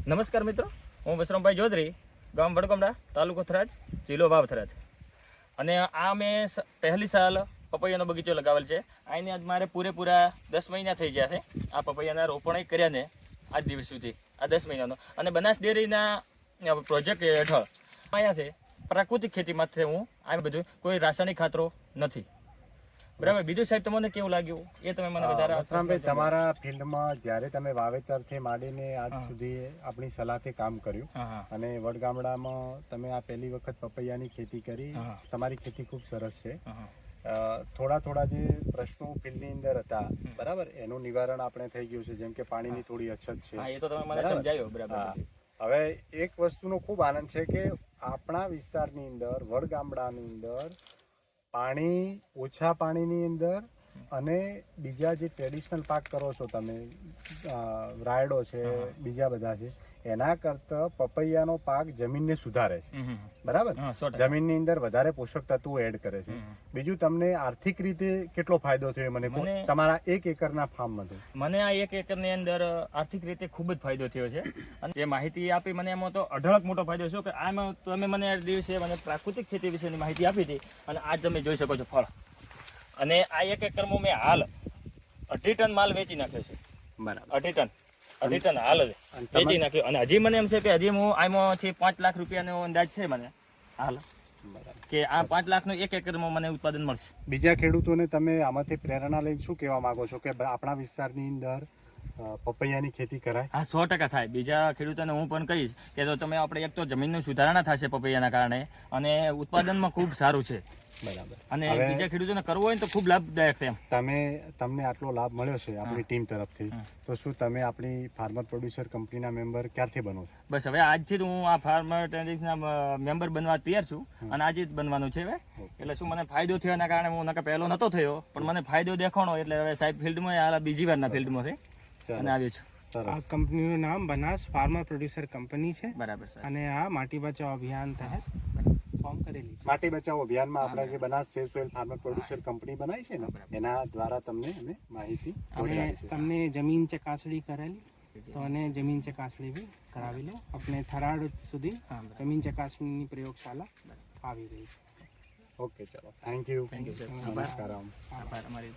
નમસ્કાર મિત્રો, હું વસરામભાઈ ચૌધરી, ગામ વડગામડા, તાલુકો થરાદ, જિલ્લો વાવ થરાદ. અને આ મેં પહેલી સાલ પપૈયાનો બગીચો લગાવેલ છે. આને આજ મારે પૂરેપૂરા 10 મહિના થઈ ગયા છે આ પપૈયાના રોપણ કર્યા ને આજ દિવસ સુધી, આ 10 મહિનાનો. અને બનાસ ડેરીના પ્રોજેક્ટ હેઠળ અહીંયાથી પ્રાકૃતિક ખેતીમાંથી હું આ બધું કોઈ રાસાયણિક ખાતરો નથી. બરાબર. બીજું સાહેબ, તમને કેવું લાગ્યું એ તમે મને વધારે. વસરામભાઈ, તમારા ફિલ્ડમાં જ્યારે તમે વાવેતરથી માંડીને આજ સુધી આપણી સલાહથી કામ કર્યું અને વડગામડામાં તમે આ પહેલી વખત પપૈયાની ખેતી કરી, તમારી ખેતી ખૂબ સરસ છે. થોડા જે પ્રશ્નો ફિલ્ડની અંદર હતા, બરાબર, એનું નિવારણ આપણે થઈ ગયું છે. જેમ કે પાણીની થોડી અછત છે, એ તો તમે મને સમજાયો. બરાબર. હવે એક વસ્તુનો ખૂબ આનંદ છે કે આપણા વિસ્તારની અંદર, વડગામડાની અંદર પાણી, ઓછા પાણીની અંદર અને બીજા જે ટ્રેડિશનલ પાક કરો છો તમે, રાયડો છે, બીજા બધા છે, એના કરતાં પપૈયાનો પાક જમીનને સુધારે છે. બરાબર. જમીનની અંદર વધારે પોષક તત્વો એડ કરે છે. બીજું, તમને આર્થિક રીતે કેટલો ફાયદો થયો મને તમારા 1 એકરના ફાર્મમાંથી? મને આ 1 એકરની અંદર આર્થિક રીતે ખૂબ જ ફાયદો થયો છે. અને જે માહિતી આપી મને એમાં તો અઢળક મોટો ફાયદો છે કે આમાં તમે મને આ દિવસે મને પ્રાકૃતિક ખેતી વિશેની માહિતી આપી હતી અને આજ તમે જોઈ શકો છો ફળ. અને આ 1 એકરમાં મેં હાલ 2.5 ટન માલ વેચી નાખ્યો છે. બરાબર. 2.5 ટન હાલ વેચી નાખ્યો. અને હજી મને એમ છે કે હજી હું આમાંથી 5 લાખ રૂપિયાનો અંદાજ છે મને હાલ, કે આ 5 લાખનો 1 એકરમાં મને ઉત્પાદન મળશે. બીજા ખેડૂતોને તમે આમાંથી પ્રેરણા લઈને શું કહેવા માંગો છો કે આપણા વિસ્તારની અંદર પપૈયાની ખેતી કરાય? હા, 100% થાય. બીજા ખેડૂતોને હું પણ કહીશ કે તો તમે આપણે એક તો જમીનનું સુધારણા થશે પપૈયાના કારણે અને ઉત્પાદનમાં ખૂબ સારું છે. બરાબર. અને બીજા ખેડૂતોને કરવું હોય ને તો ખૂબ લાભદાયક છે. તમને આટલો લાભ મળ્યો છે આપણી ટીમ તરફથી, તો શું તમે આપણી ફાર્મર પ્રોડ્યુસર કંપનીના મેમ્બર ક્યારથી બનો છો? બસ હવે આજથી હું આ ફાર્મર ટ્રેડિશનના મેમ્બર બનવા તૈયાર છું અને આજે જ બનવાનું છે. હવે એટલે શું મને ફાયદો થયો એના કારણે હું પહેલો નતો થયો, પણ મને ફાયદો દેખાણો એટલે હવે સાહેબ ફિલ્ડમાં હાલ બીજી વારના ફિલ્ડમાં છે અને આવી છું. આ કંપનીનું નામ બનાસ ફાર્મર પ્રોડ્યુસર કંપની છે. બરાબર સર. અને આ માટી બચાવ અભિયાન તહેત ફોર્મ કરેલી છે. માટી બચાવો અભિયાનમાં આપણે જે બનાસ સેવ સોઇલ ફાર્મર પ્રોડ્યુસર કંપની બનાવી છે ને, એના દ્વારા તમને અમે માહિતી અને તમને જમીન ચકાસણી કરેલી, તો અને જમીન ચકાસણી બી કરાવી લો. આપણે થરાદ સુધી જમીન ચકાસણીની પ્રયોગશાળા આવી રહી છે. ઓકે, ચલો, thank you. Thank you sir. નમસ્કાર. આભાર. અમારી